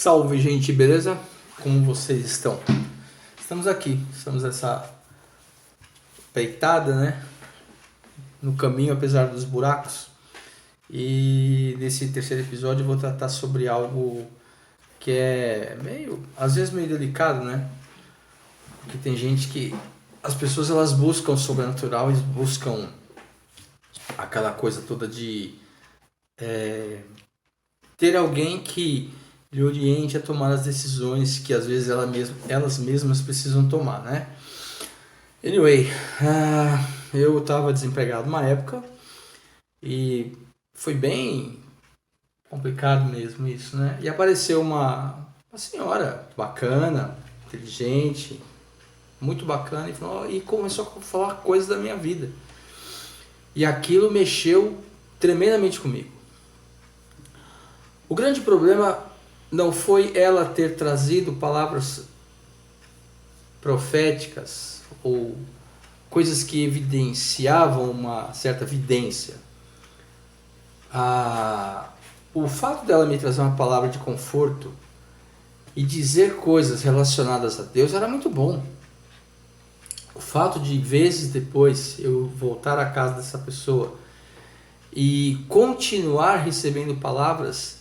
Salve, gente, beleza? Como vocês estão? Estamos nessa peitada, né? No caminho, apesar dos buracos. E nesse terceiro episódio eu vou tratar sobre algo que é às vezes meio delicado, né? Porque tem gente que, as pessoas elas buscam o sobrenatural, eles buscam aquela coisa toda de ter alguém que lhe oriente a tomar as decisões que às vezes elas mesmas precisam tomar, né? Anyway, eu estava desempregado uma época e foi bem complicado mesmo isso, né? E apareceu uma senhora bacana, inteligente, muito bacana e começou a falar coisas da minha vida. E aquilo mexeu tremendamente comigo. O grande problema não foi ela ter trazido palavras proféticas ou coisas que evidenciavam uma certa vidência. O fato dela me trazer uma palavra de conforto e dizer coisas relacionadas a Deus era muito bom. O fato de vezes depois eu voltar à casa dessa pessoa e continuar recebendo palavras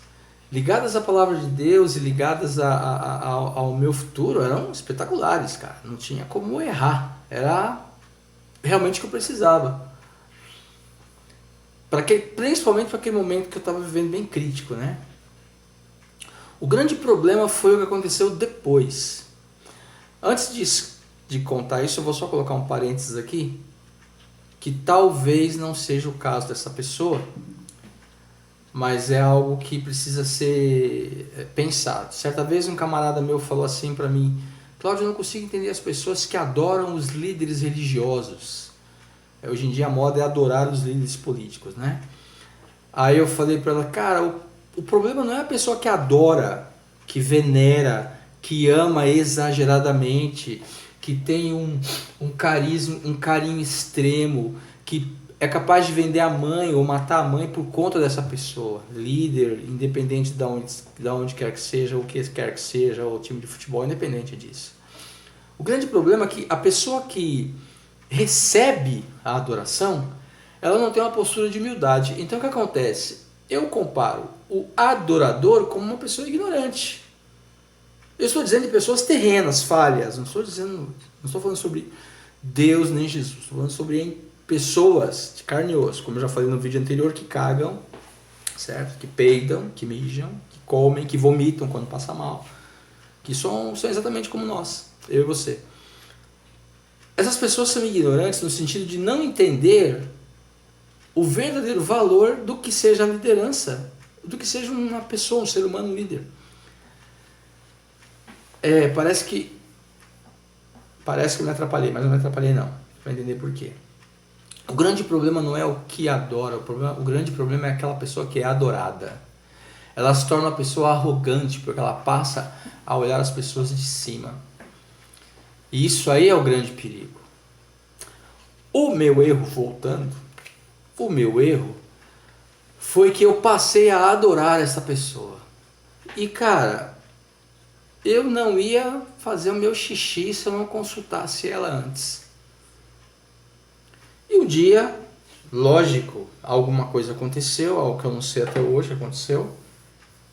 ligadas à palavra de Deus e ligadas ao meu futuro eram espetaculares, cara. Não tinha como errar. Era realmente o que eu precisava. Principalmente para aquele momento que eu estava vivendo bem crítico, né? O grande problema foi o que aconteceu depois. Antes de contar isso, eu vou só colocar um parênteses aqui, que talvez não seja o caso dessa pessoa, mas é algo que precisa ser pensado. Certa vez um camarada meu falou assim para mim: Cláudio, eu não consigo entender as pessoas que adoram os líderes religiosos. Hoje em dia a moda é adorar os líderes políticos, né? Aí eu falei para ela: cara, o problema não é a pessoa que adora, que venera, que ama exageradamente, que tem um carinho extremo, que é capaz de vender a mãe ou matar a mãe por conta dessa pessoa. Líder, independente de onde quer que seja, o que quer que seja, ou time de futebol, independente disso. O grande problema é que a pessoa que recebe a adoração, ela não tem uma postura de humildade. Então o que acontece? Eu comparo o adorador como uma pessoa ignorante. Eu estou dizendo de pessoas terrenas, falhas. Não estou falando sobre Deus nem Jesus. Estou falando sobre pessoas de carne e osso, como eu já falei no vídeo anterior, que cagam, certo? Que peidam, que mijam, que comem, que vomitam quando passa mal, que são exatamente como nós, eu e você. Essas pessoas são ignorantes no sentido de não entender o verdadeiro valor do que seja a liderança, do que seja uma pessoa, um ser humano líder. Parece que me atrapalhei, mas não me atrapalhei não. Vai entender por quê. O grande problema não é o que adora, o grande problema é aquela pessoa que é adorada. Ela se torna uma pessoa arrogante, porque ela passa a olhar as pessoas de cima. E isso aí é o grande perigo. O meu erro foi que eu passei a adorar essa pessoa. E cara, eu não ia fazer o meu xixi se eu não consultasse ela antes. E um dia, lógico, alguma coisa aconteceu, algo que eu não sei até hoje aconteceu.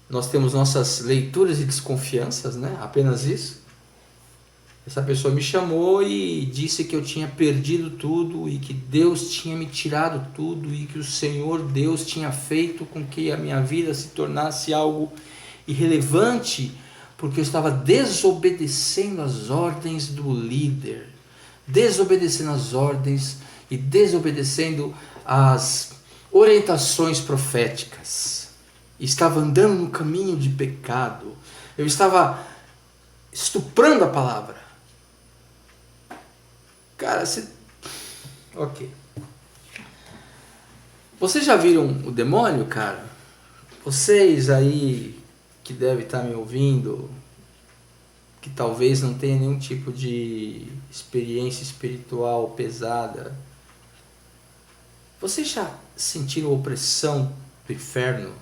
Nós temos nossas leituras e desconfianças, né? Apenas isso. Essa pessoa me chamou e disse que eu tinha perdido tudo e que Deus tinha me tirado tudo e que o Senhor Deus tinha feito com que a minha vida se tornasse algo irrelevante, porque eu estava desobedecendo as ordens do líder, desobedecendo as ordens e desobedecendo as orientações proféticas. Estava andando no caminho de pecado. Eu estava estuprando a palavra. Cara, ok. Vocês já viram o demônio, cara? Vocês aí que devem estar me ouvindo, que talvez não tenha nenhum tipo de experiência espiritual pesada, vocês já sentiram opressão do inferno?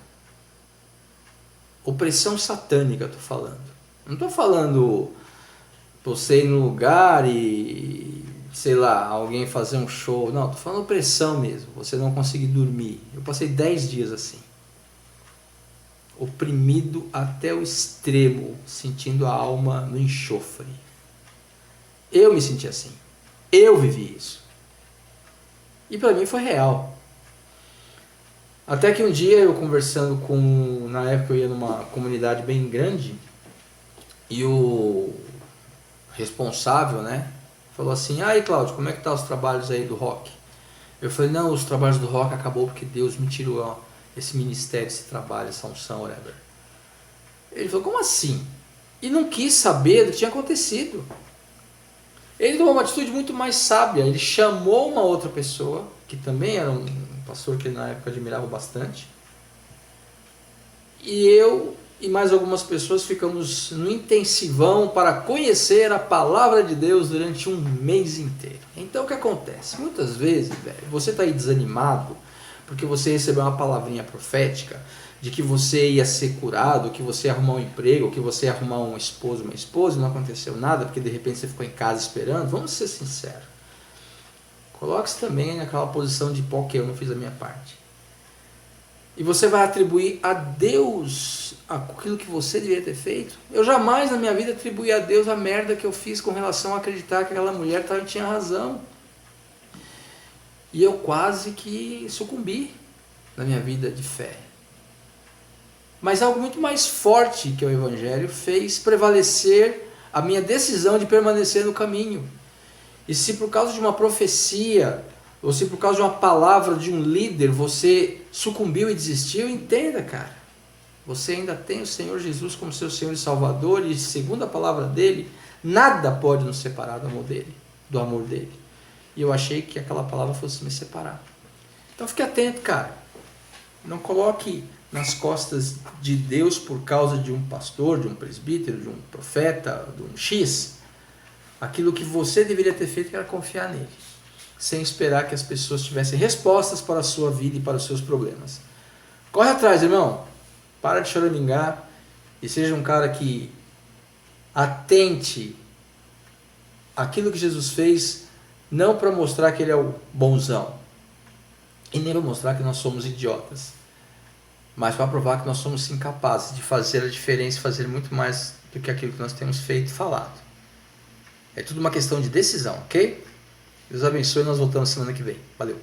opressão satânica, eu tô falando. Não tô falando você ir no lugar e, sei lá, alguém fazer um show. Não, tô falando opressão mesmo. Você não conseguir dormir. Eu passei 10 dias assim. Oprimido até o extremo, sentindo a alma no enxofre. Eu me senti assim. Eu vivi isso. E pra mim foi real. Até que um dia eu conversando com... Na época eu ia numa comunidade bem grande. E o responsável, né? Falou assim, aí Cláudio, como é que tá os trabalhos aí do rock? Eu falei, não, os trabalhos do rock acabou porque Deus me tirou ó, esse ministério, esse trabalho, essa unção, whatever. Ele falou, como assim? E não quis saber do que tinha acontecido. Ele tomou uma atitude muito mais sábia. Ele chamou uma outra pessoa, que também era um pastor que na época admirava bastante. E eu e mais algumas pessoas ficamos no intensivão para conhecer a palavra de Deus durante um mês inteiro. Então o que acontece? Muitas vezes, velho, você está aí desanimado porque você recebeu uma palavrinha profética de que você ia ser curado, que você ia arrumar um emprego, que você ia arrumar um esposo, uma esposa, e não aconteceu nada porque de repente você ficou em casa esperando. Vamos ser sinceros. Coloque-se também naquela posição de pó que eu não fiz a minha parte. E você vai atribuir a Deus aquilo que você deveria ter feito. Eu jamais na minha vida atribuí a Deus a merda que eu fiz com relação a acreditar que aquela mulher tinha razão. E eu quase que sucumbi na minha vida de fé. Mas algo muito mais forte que o Evangelho fez prevalecer a minha decisão de permanecer no caminho. E se por causa de uma profecia, ou se por causa de uma palavra de um líder você sucumbiu e desistiu, entenda, cara. Você ainda tem o Senhor Jesus como seu Senhor e Salvador, e segundo a palavra dele, nada pode nos separar do amor dele. E eu achei que aquela palavra fosse me separar. Então fique atento, cara. Não coloque nas costas de Deus por causa de um pastor, de um presbítero, de um profeta, de um X, aquilo que você deveria ter feito, que era confiar nele, sem esperar que as pessoas tivessem respostas para a sua vida e para os seus problemas. Corre atrás, irmão. Para de choramingar e seja um cara que atente aquilo que Jesus fez, não para mostrar que ele é o bonzão e nem para mostrar que nós somos idiotas, mas para provar que nós somos sim capazes de fazer a diferença e fazer muito mais do que aquilo que nós temos feito e falado. É tudo uma questão de decisão, ok? Deus abençoe e nós voltamos semana que vem. Valeu!